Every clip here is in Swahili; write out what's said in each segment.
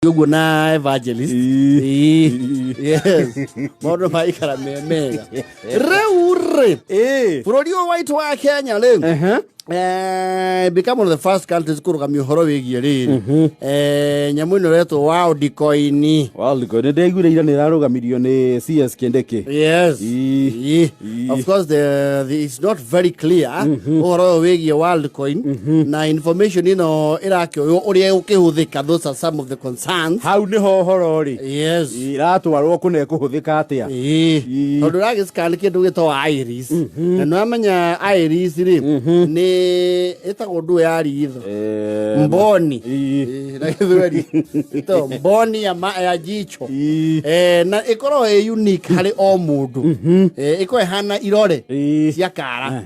Uguo na evangelist. Yes. Modo maikara mega. Reure. Bururi white wa Kenya leo. Become one of the first countries kuruga mihoro wigie riri. Nyamu ino reto World Coin. World Coin ndegure ira nirarugamirio ni CS Kendeke. Yes. Of course it's not very clear uhoro wigie World Coin na information ino irakio uria ukihuthika. Those are some of the concerns. Hau niho horo ri. Yes. Iratwarwo kune kuhuthika atia. Tondu ragiskani kindu gitwa iris. Na no amenya iris ri ni itago ndu ya ritho mboni na githweri ito mboni ya jicho na ikoro unique hari o mundu iko hana irore cia kara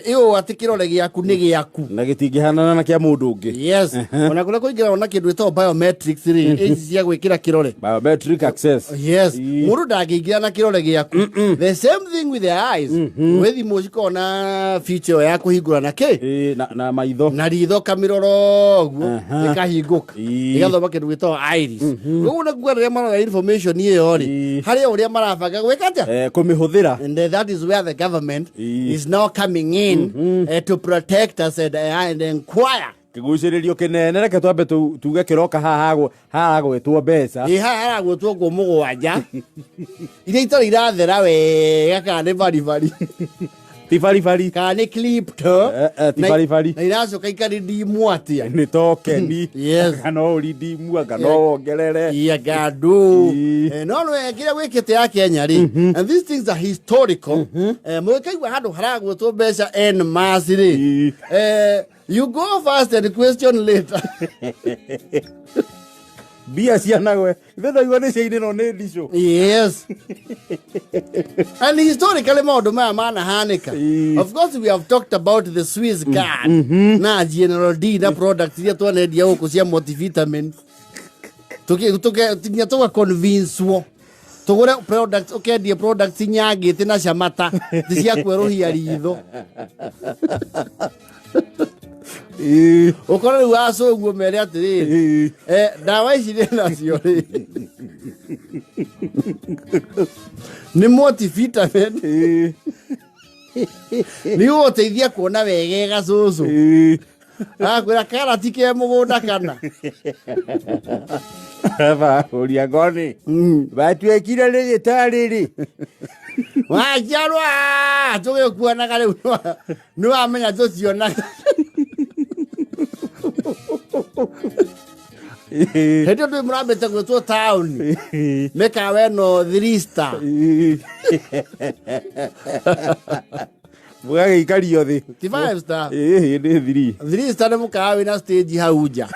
iyo atikirore giaku ni giaku na gitingihanana na kia mundu ungi. Yes. Ona kule kuingira ona kindu ito biometrics ri ezi cia gwikira kirore biometric access. Yes. Mundu ndagingira na kirore giaku. The same thing with the eyes. Wethi mushiko na feature ya kuhingura na ke na maitho na ritho kamiroro guo ikahinguka igathoma kindu gitwa iris. Guo na kugarira mara information iyo ri hari uria marabanga gwika atia kumihuthira. And that is where the government is now coming in to protect us and inquire. Kiguciririo kinene reke twambe tuge kiroka haha gwetwo mbeca haha gwetwo go mugwanja iria itari irathera wega kana ni bari Tifari kana clip to tifari na iracoka ikari ndimu atia ni tokeni. Yes. Kana uri ndimu kana ongerere ya gadu no kira gwikite ya Kenya ri. And these things are historical. Mwekaigwa handu haragwo to mbeca en mass ri. You go first and question later. Bia cianagwe thendo igone cia ineno ne ndisho. Yes. And historically maundu maya manahanika. Of course we have talked about the Swiss guard na General D na products iria twanendia huko cia multivitamin. Tinya tuga convince wo tugure products ukendia products nyagite na camata cia kweruhia ritho. Ukora waso guo mere atiri dawa ici na cio ri ni multivitamin ni uteithia kuona wegega cucu akwira karati ke mugunda kana ba uria ngoni batwekire ri tariri wajarwa tugikuona kare ni wamenya tuciona hedo tu mrabete gwetwo town meka weno 3 star Buga ikario thi 5 star ni 3 star muka wina stage hauja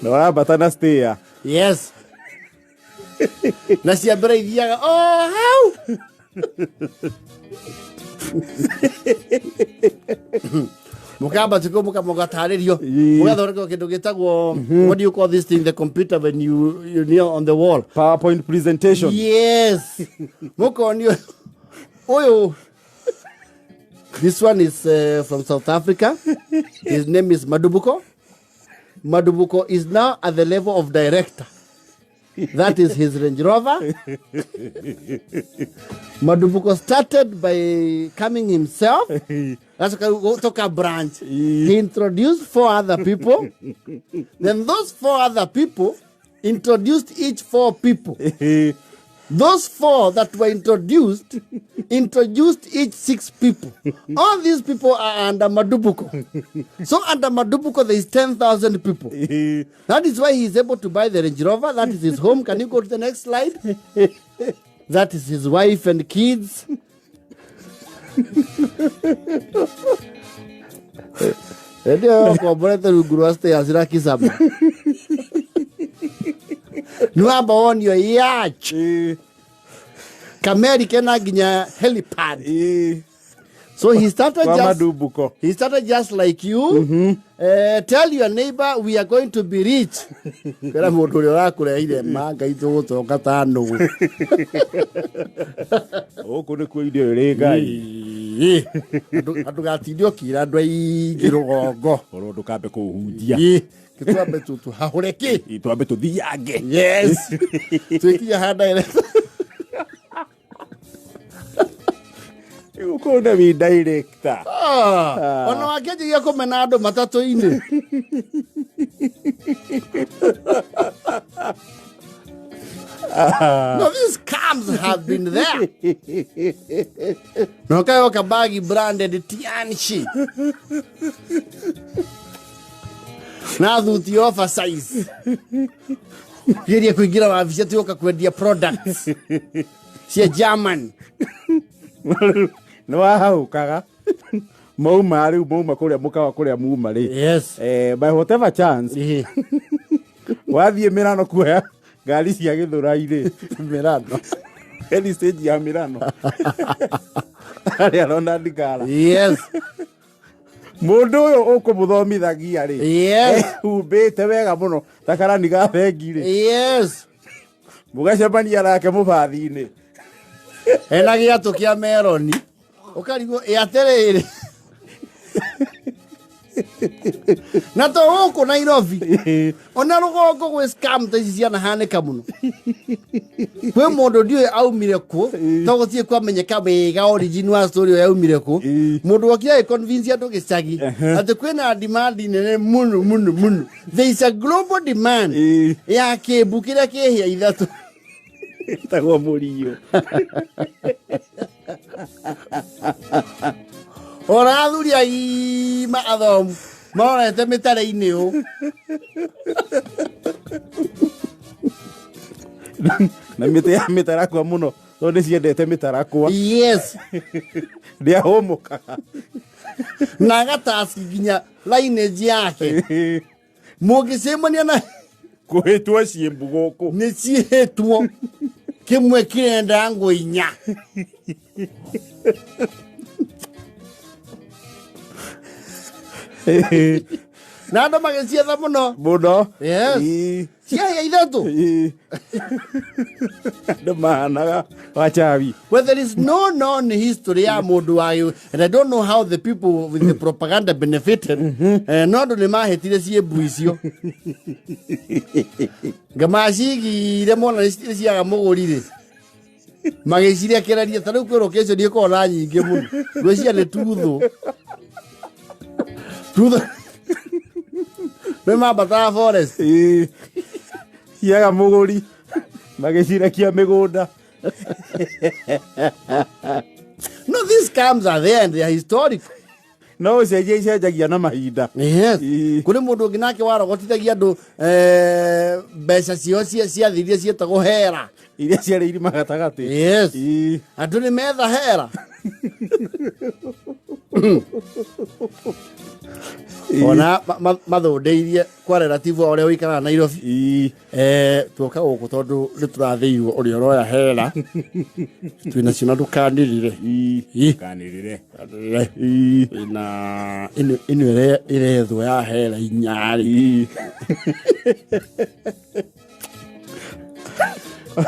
no abata na stay. Yes. Na cia mbere ithiaga how mukamba tiko mugataririo mugathoreka kindu gitagwo what do you call this thing, the computer when you near on the wall, PowerPoint presentation. Yes. Mukonio oyo. This one is from South Africa. His name is Madubuko. Madubuko is now at the level of director. That is his Range Rover. Madubuko started by coming himself. That's a branch. He introduced 4 other people. Then those 4 other people introduced each 4 people. Those 4 that were introduced each 6 people. All these people are under Madubuko. So under Madubuko there is 10,000 people. That is why he is able to buy the Range Rover. That is his home. Can you go to the next slide? That is his wife and kids. Ndio komboleta nguru stay azira kisaba. Nuamba onio yaach. Kameri kena ginya helipad. So he started just like you. Tell your neighbor we are going to be rich. Kera mundu ri wakure ire manga itugucoka tano. Oku ni ku idio ri ngai. Andu gatindio kira andu aingi rugongo. Oro ndukambe kuhunjia. Kitwambe tutu hahureki. Itwambe tuthiange. Yes. Tuikia handa ile. Uko na mi director. Ona wakeje ya komena andu matatu-ini. No, these scams have been there. No kayo kabagi branded Tianchi. Na thuti oversize. Geria kuingira wabicia tuoka kwendia products. Cia German. No wahaukaga. Mauma riu mauma kuria mukawa kuria muma ri. Yes. By whatever chance. Wathie Mirano kuoya ngari cia Githurai-ri. Mirano. Any stage ya Mirano. Ari arona ndikara. Yes. Mundu uyu ukumuthomithagia ri. Yes. Umbite wega muno takara ni gabengi ri. Yes. Mugacemania nake mubathi-ini. Ena giatu kia meroni. Ukarigo yaterere. Na to huko Nairobi. Ona rugongo gwe scam taici ciana haneka muno. Kwe mundu ndiwe aumire ku, to gutie kwamenyeka wega original story ya aumire ku. Mundu wakia convince andu gicagi ati kwina demand nene muno. There is a global demand ya kibu kiria kihia ithatu. Tagwo murio. Ora athuri aima athomu marorete mitare-ini u. Na mite ya mitarakwa muno to ni ciendete mitarakwa. Yes. Ndia homukaga. Na gatasi nginya lineage yake. Mugicemania na Kuhitwo ciumbu guku. ni cihetwo kimwe kirenda ngo inya. Na andu magicietha muno. Muno. Yes. Cia ithatu. Andu mahanaga wachawi. Well, there is no known history ya mundu wayo, and I don't know how the people with the propaganda benefited. No ndu ni mahetire ciembu icio. Ngamacigire mona ni ciaga mugurire. Magiciria kiraria tariu kwiro kesho ni ikona nyingi muno. Rwcia ni tuthu. Tuthu. Mema bata forest. Ciaga muguri. Magicirakia migunda. No, these scams are there and they are historical. No cenjagia na mahinda. Yes. Kuri mundu ungi nake warogotithagia andu mbeca cio cia thiria cietagwo hera. Iria ciarĩ irima gatagati. Yes. Andu ni metha hera. Ona mathondeirie kwa relative wa uria wikara Nairobi. Tuoka guku tondu ni turathiirwo uri oroya hera. Twina cina ndukanirire. Kanirire. Na ino irethwo ya hera inyari.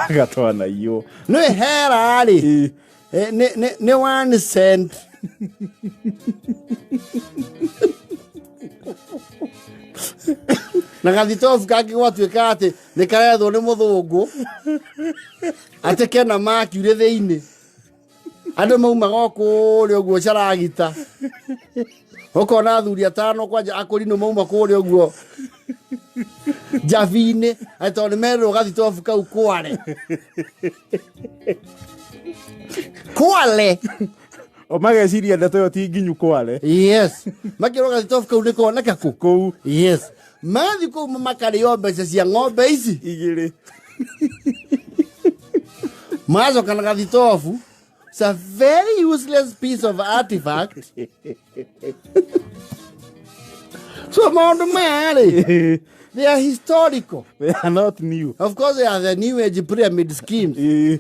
Gatwana iyo. No hera ri. Ne 1 cent. Na gathitofu kake gwatuika ati ni karethwo ni muthungu ati kena makiure thiini andu maumaga okuria uguo caragita ukona athuri atano kwanja akurino mauma kuria uguo Javine ato ni merwo gathitofu kau kware O mageciria ndeto yo ti nginyu kware. Yes. Makiro gathitofu kau ni koneka ku Kou. Yes. Mathi ku makario mbeca cia ng'ombe ici Igiri. mazo kana gathitofu. It's a very useless piece of artifact. So maundu mari they are historical. They are not new. Of course they are the new age pyramid schemes.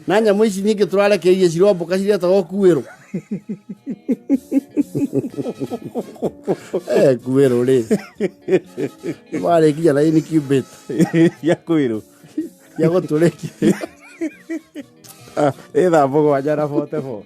Na nyamu ici nyingi turarekerie ciromboka ciretagwo kuiro. Kuiro ri. Wale kia na incubate. Ya kuiro. Ya gutuleki. Etha mbogo ajara 44.